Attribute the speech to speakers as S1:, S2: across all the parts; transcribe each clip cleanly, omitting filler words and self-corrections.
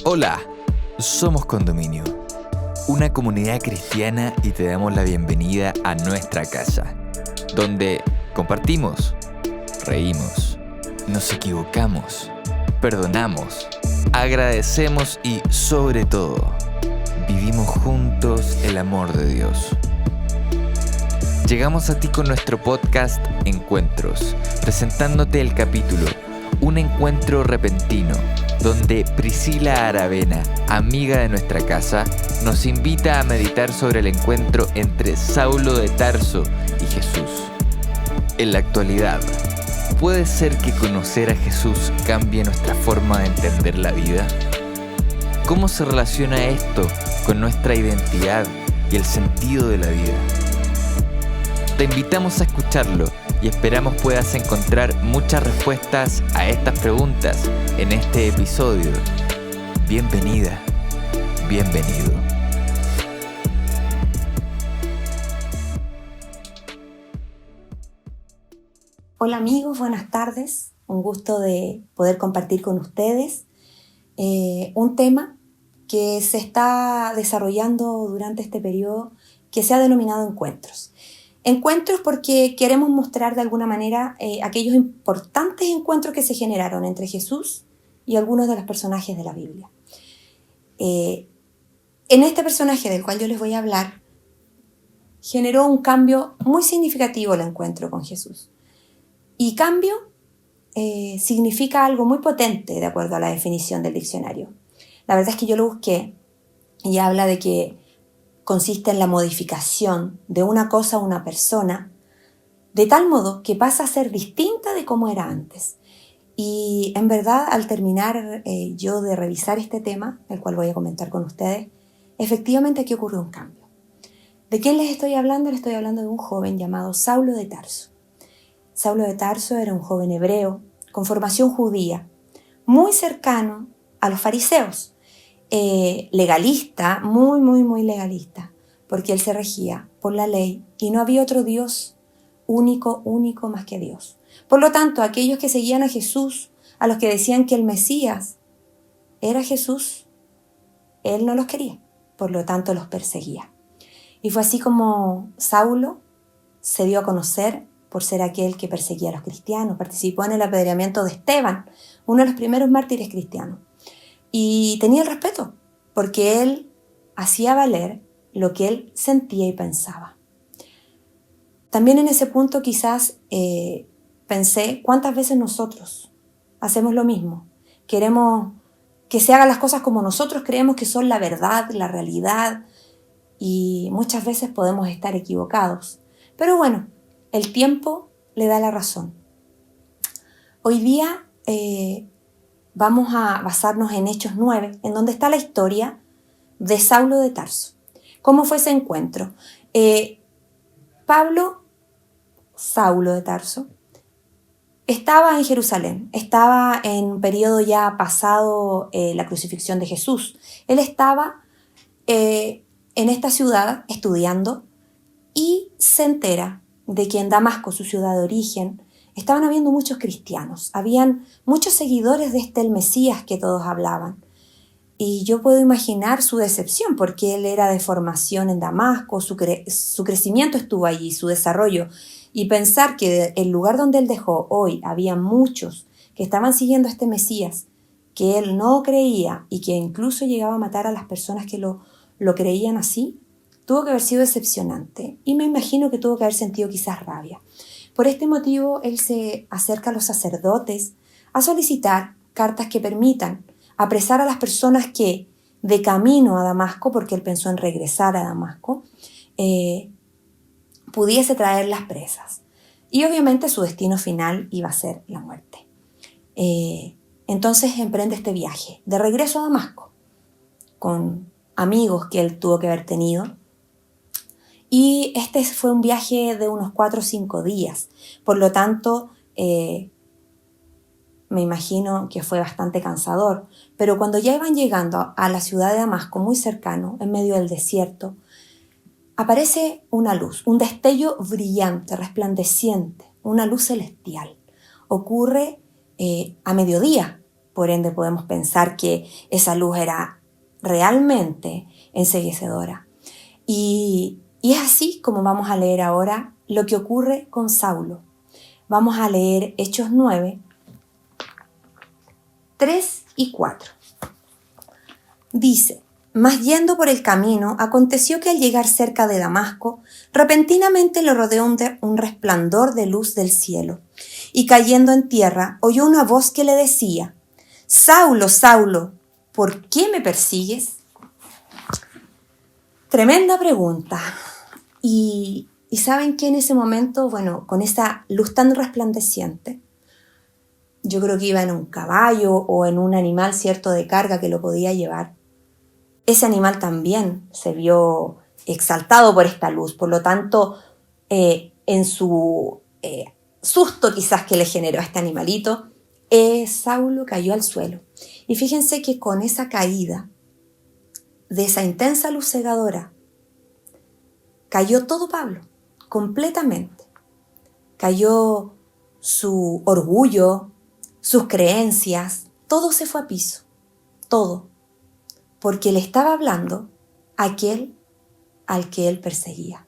S1: Hola, somos Condominio, una comunidad cristiana y te damos la bienvenida a nuestra casa, donde compartimos, reímos, nos equivocamos, perdonamos, agradecemos y sobre todo, vivimos juntos el amor de Dios. Llegamos a ti con nuestro podcast Encuentros, presentándote el capítulo Un encuentro repentino, donde Priscila Aravena, amiga de nuestra casa, nos invita a meditar sobre el encuentro entre Saulo de Tarso y Jesús. En la actualidad, ¿puede ser que conocer a Jesús cambie nuestra forma de entender la vida? ¿Cómo se relaciona esto con nuestra identidad y el sentido de la vida? Te invitamos a escucharlo y esperamos puedas encontrar muchas respuestas a estas preguntas en este episodio. Bienvenida, bienvenido.
S2: Hola amigos, buenas tardes. Un gusto de poder compartir con ustedes un tema que se está desarrollando durante este periodo que se ha denominado encuentros. Encuentros porque queremos mostrar de alguna manera aquellos importantes encuentros que se generaron entre Jesús y algunos de los personajes de la Biblia. En este personaje del cual yo les voy a hablar, generó un cambio muy significativo el encuentro con Jesús. Y cambio significa algo muy potente de acuerdo a la definición del diccionario. La verdad es que yo lo busqué y habla de que consiste en la modificación de una cosa a una persona de tal modo que pasa a ser distinta de como era antes. Y en verdad, al terminar yo de revisar este tema, el cual voy a comentar con ustedes, efectivamente aquí ocurrió un cambio. ¿De quién les estoy hablando? Les estoy hablando de un joven llamado Saulo de Tarso. Saulo de Tarso era un joven hebreo con formación judía, muy cercano a los fariseos. Legalista, muy legalista, porque él se regía por la ley y no había otro Dios único más que Dios. Por lo tanto, aquellos que seguían a Jesús, a los que decían que el Mesías era Jesús, él no los quería, por lo tanto los perseguía. Y fue así como Saulo se dio a conocer por ser aquel que perseguía a los cristianos, participó en el apedreamiento de Esteban, uno de los primeros mártires cristianos. Y tenía el respeto, porque él hacía valer lo que él sentía y pensaba. También en ese punto quizás pensé cuántas veces nosotros hacemos lo mismo. Queremos que se hagan las cosas como nosotros creemos que son la verdad, la realidad, y muchas veces podemos estar equivocados. Pero bueno, el tiempo le da la razón. Hoy día vamos a basarnos en Hechos 9, en donde está la historia de Saulo de Tarso. ¿Cómo fue ese encuentro? Saulo de Tarso, estaba en Jerusalén, estaba en un periodo ya pasado la crucifixión de Jesús. Él estaba en esta ciudad estudiando y se entera de que en Damasco, su ciudad de origen, estaban habiendo muchos cristianos, habían muchos seguidores de el Mesías que todos hablaban. Y yo puedo imaginar su decepción, porque él era de formación en Damasco, su crecimiento estuvo allí, su desarrollo. Y pensar que el lugar donde él dejó hoy había muchos que estaban siguiendo a este Mesías, que él no creía y que incluso llegaba a matar a las personas que lo creían así, tuvo que haber sido decepcionante. Y me imagino que tuvo que haber sentido quizás rabia. Por este motivo, él se acerca a los sacerdotes a solicitar cartas que permitan apresar a las personas que, de camino a Damasco, porque él pensó en regresar a Damasco, pudiese traer las presas. Y obviamente su destino final iba a ser la muerte. Entonces emprende este viaje de regreso a Damasco con amigos que él tuvo que haber tenido. Y este fue un viaje de unos 4 o 5 días. Por lo tanto, me imagino que fue bastante cansador. Pero cuando ya iban llegando a la ciudad de Damasco, muy cercano, en medio del desierto, aparece una luz, un destello brillante, resplandeciente, una luz celestial. Ocurre a mediodía, Por ende podemos pensar que esa luz era realmente enceguecedora. Y es así como vamos a leer ahora lo que ocurre con Saulo. Vamos a leer Hechos 9, 3 y 4. Dice: mas yendo por el camino, aconteció que al llegar cerca de Damasco, repentinamente lo rodeó un resplandor de luz del cielo, y cayendo en tierra, oyó una voz que le decía: Saulo, Saulo, ¿por qué me persigues? Tremenda pregunta. Y ¿saben qué? En ese momento, con esa luz tan resplandeciente, yo creo que iba en un caballo o en un animal, cierto, de carga que lo podía llevar. Ese animal también se vio exaltado por esta luz. Por lo tanto, en su susto quizás que le generó a este animalito, Saulo cayó al suelo. Y fíjense que con esa caída de esa intensa luz cegadora, cayó todo Pablo, completamente. Cayó su orgullo, sus creencias, todo se fue a piso, todo. Porque le estaba hablando a aquel al que él perseguía.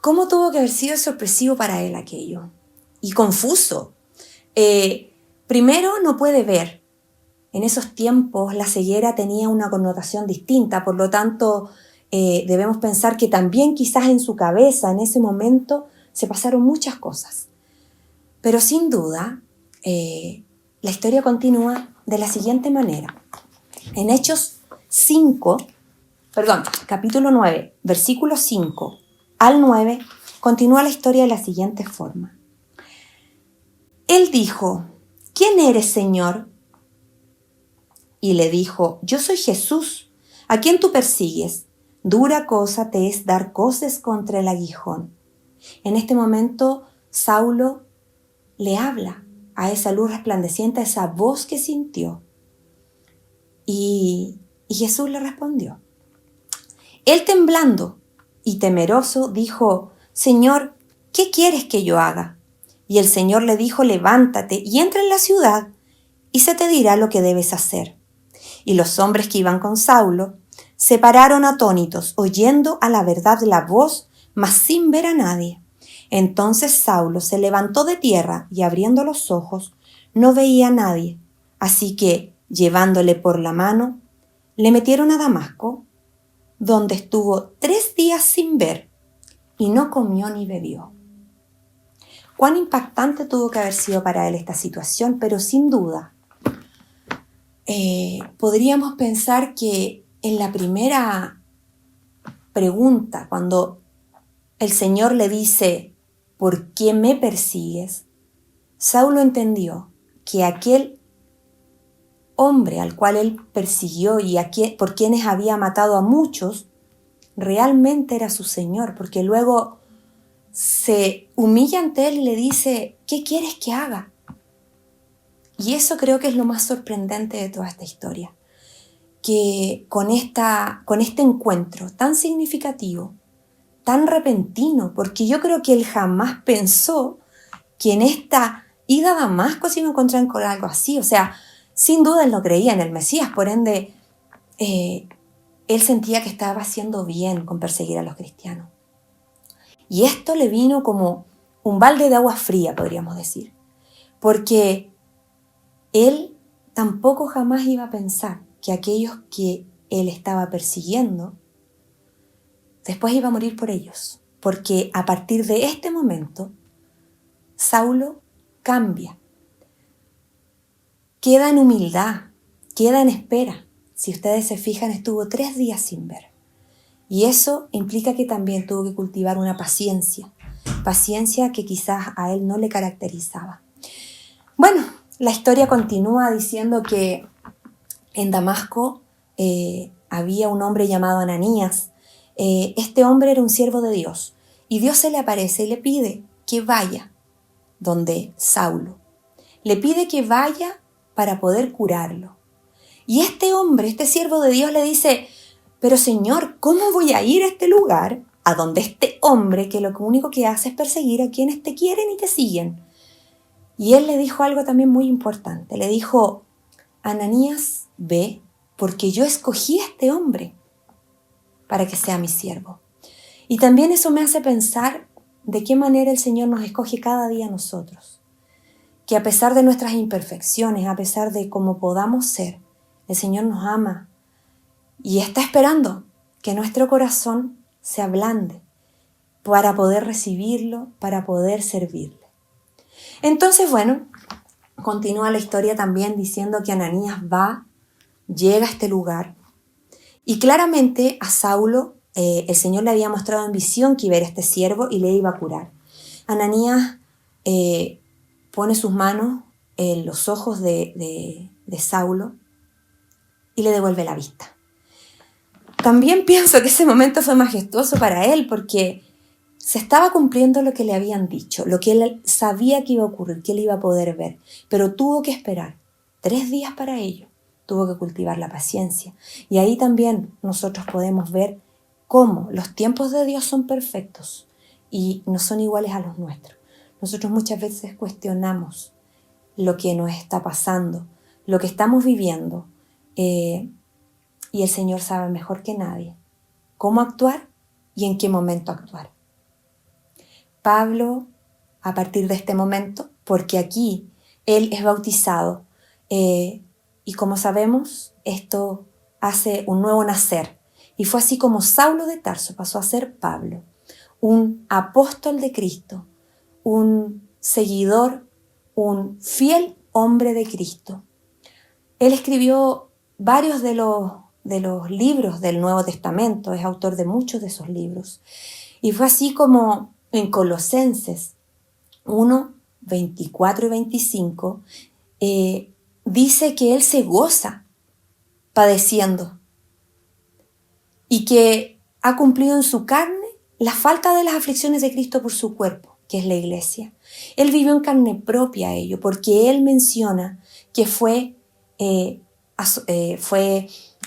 S2: ¿Cómo tuvo que haber sido sorpresivo para él aquello? Y confuso. Primero, no puede ver. En esos tiempos la ceguera tenía una connotación distinta, por lo tanto debemos pensar que también quizás en su cabeza en ese momento se pasaron muchas cosas. Pero sin duda la historia continúa de la siguiente manera. En capítulo 9, versículo 5 al 9, continúa la historia de la siguiente forma. Él dijo: ¿quién eres, Señor? Y le dijo: yo soy Jesús, a quien tú persigues. Dura cosa te es dar coces contra el aguijón. En este momento, Saulo le habla a esa luz resplandeciente, a esa voz que sintió. Y Jesús le respondió. Él, temblando y temeroso, dijo: Señor, ¿qué quieres que yo haga? Y el Señor le dijo: levántate y entra en la ciudad, y se te dirá lo que debes hacer. Y los hombres que iban con Saulo se pararon atónitos, oyendo a la verdad la voz, mas sin ver a nadie. Entonces Saulo se levantó de tierra y, abriendo los ojos, no veía a nadie. Así que, llevándole por la mano, le metieron a Damasco, donde estuvo 3 días sin ver, y no comió ni bebió. Cuán impactante tuvo que haber sido para él esta situación, pero sin duda podríamos pensar que en la primera pregunta, cuando el Señor le dice: ¿por qué me persigues?, Saulo entendió que aquel hombre al cual él persiguió y por quienes había matado a muchos, realmente era su Señor, porque luego se humilla ante él y le dice: ¿qué quieres que haga? Y eso creo que es lo más sorprendente de toda esta historia, que con este encuentro tan significativo, tan repentino, porque yo creo que él jamás pensó que en esta ida a Damasco se iba a encontrar con algo así. O sea, sin duda él no creía en el Mesías, por ende él sentía que estaba haciendo bien con perseguir a los cristianos. Y esto le vino como un balde de agua fría, podríamos decir, porque él tampoco jamás iba a pensar que aquellos que él estaba persiguiendo, después iba a morir por ellos, porque a partir de este momento, Saulo cambia, queda en humildad, queda en espera. Si ustedes se fijan, estuvo 3 días sin ver. Y eso implica que también tuvo que cultivar una paciencia que quizás a él no le caracterizaba. Bueno, la historia continúa diciendo que en Damasco había un hombre llamado Ananías. Este hombre era un siervo de Dios, y Dios se le aparece y le pide que vaya donde Saulo. Le pide que vaya para poder curarlo. Y este hombre, este siervo de Dios, le dice: pero Señor, ¿cómo voy a ir a este lugar, a donde este hombre que lo único que hace es perseguir a quienes te quieren y te siguen? Y él le dijo algo también muy importante. Le dijo: Ananías, ve, porque yo escogí a este hombre para que sea mi siervo. Y también eso me hace pensar de qué manera el Señor nos escoge cada día a nosotros. Que a pesar de nuestras imperfecciones, a pesar de cómo podamos ser, el Señor nos ama y está esperando que nuestro corazón se ablande para poder recibirlo, para poder servirle. Entonces, bueno, continúa la historia también diciendo que Ananías llega a este lugar y claramente a Saulo el Señor le había mostrado en visión que iba a ir a este siervo y le iba a curar. Ananías pone sus manos en los ojos de Saulo y le devuelve la vista. También pienso que ese momento fue majestuoso para él porque se estaba cumpliendo lo que le habían dicho, lo que él sabía que iba a ocurrir, que él iba a poder ver, pero tuvo que esperar 3 días para ello, tuvo que cultivar la paciencia. Y ahí también nosotros podemos ver cómo los tiempos de Dios son perfectos y no son iguales a los nuestros. Nosotros muchas veces cuestionamos lo que nos está pasando, lo que estamos viviendo, y el Señor sabe mejor que nadie cómo actuar y en qué momento actuar. Pablo, a partir de este momento, porque aquí él es bautizado, y como sabemos, esto hace un nuevo nacer. Y fue así como Saulo de Tarso pasó a ser Pablo, un apóstol de Cristo, un seguidor, un fiel hombre de Cristo. Él escribió varios de los libros del Nuevo Testamento, es autor de muchos de esos libros. Y fue así como en Colosenses 1, 24 y 25, dice que él se goza padeciendo y que ha cumplido en su carne la falta de las aflicciones de Cristo por su cuerpo, que es la iglesia. Él vivió en carne propia ello, porque él menciona que fue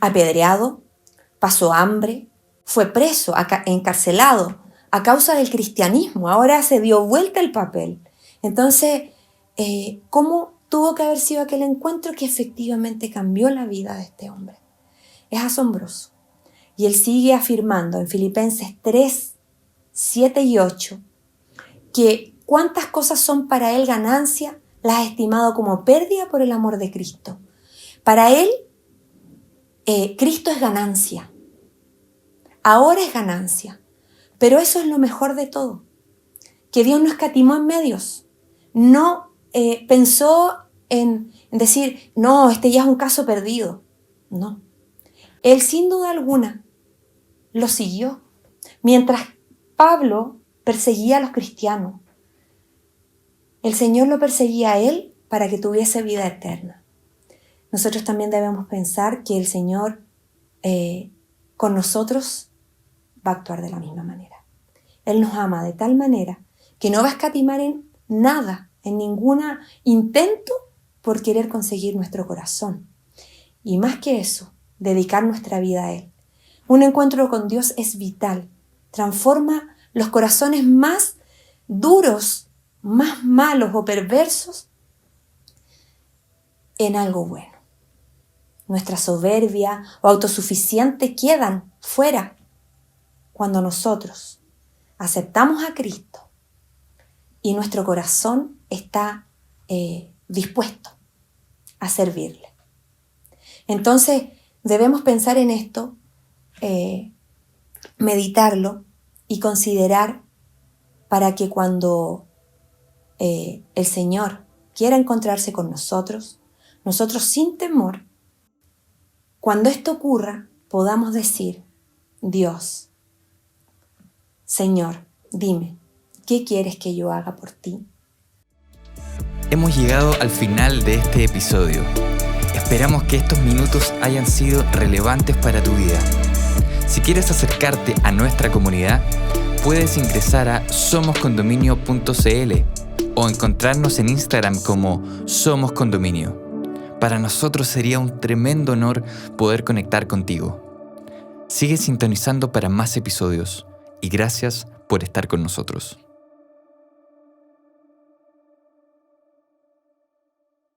S2: apedreado, pasó hambre, fue preso, encarcelado a causa del cristianismo. Ahora se dio vuelta el papel. Entonces, ¿cómo tuvo que haber sido aquel encuentro que efectivamente cambió la vida de este hombre? Es asombroso. Y él sigue afirmando en Filipenses 3, 7 y 8 que cuántas cosas son para él ganancia, las ha estimado como pérdida por el amor de Cristo. Para él, Cristo es ganancia. Ahora es ganancia. Pero eso es lo mejor de todo. Que Dios no escatimó en medios. No pensó en decir, no, este ya es un caso perdido. No. Él sin duda alguna lo siguió. Mientras Pablo perseguía a los cristianos, el Señor lo perseguía a él para que tuviese vida eterna. Nosotros también debemos pensar que el Señor con nosotros va a actuar de la misma manera. Él nos ama de tal manera que no va a escatimar en nada, en ningún intento por querer conseguir nuestro corazón. Y más que eso, dedicar nuestra vida a Él. Un encuentro con Dios es vital. Transforma los corazones más duros, más malos o perversos en algo bueno. Nuestra soberbia o autosuficiente quedan fuera cuando nosotros aceptamos a Cristo y nuestro corazón está dispuesto a servirle. Entonces debemos pensar en esto, meditarlo y considerar para que cuando el Señor quiera encontrarse con nosotros, nosotros sin temor, cuando esto ocurra, podamos decir, Dios, Señor, dime, ¿qué quieres que yo haga por ti?
S1: Hemos llegado al final de este episodio. Esperamos que estos minutos hayan sido relevantes para tu vida. Si quieres acercarte a nuestra comunidad, puedes ingresar a somoscondominio.cl o encontrarnos en Instagram como Somos Condominio. Para nosotros sería un tremendo honor poder conectar contigo. Sigue sintonizando para más episodios y gracias por estar con nosotros.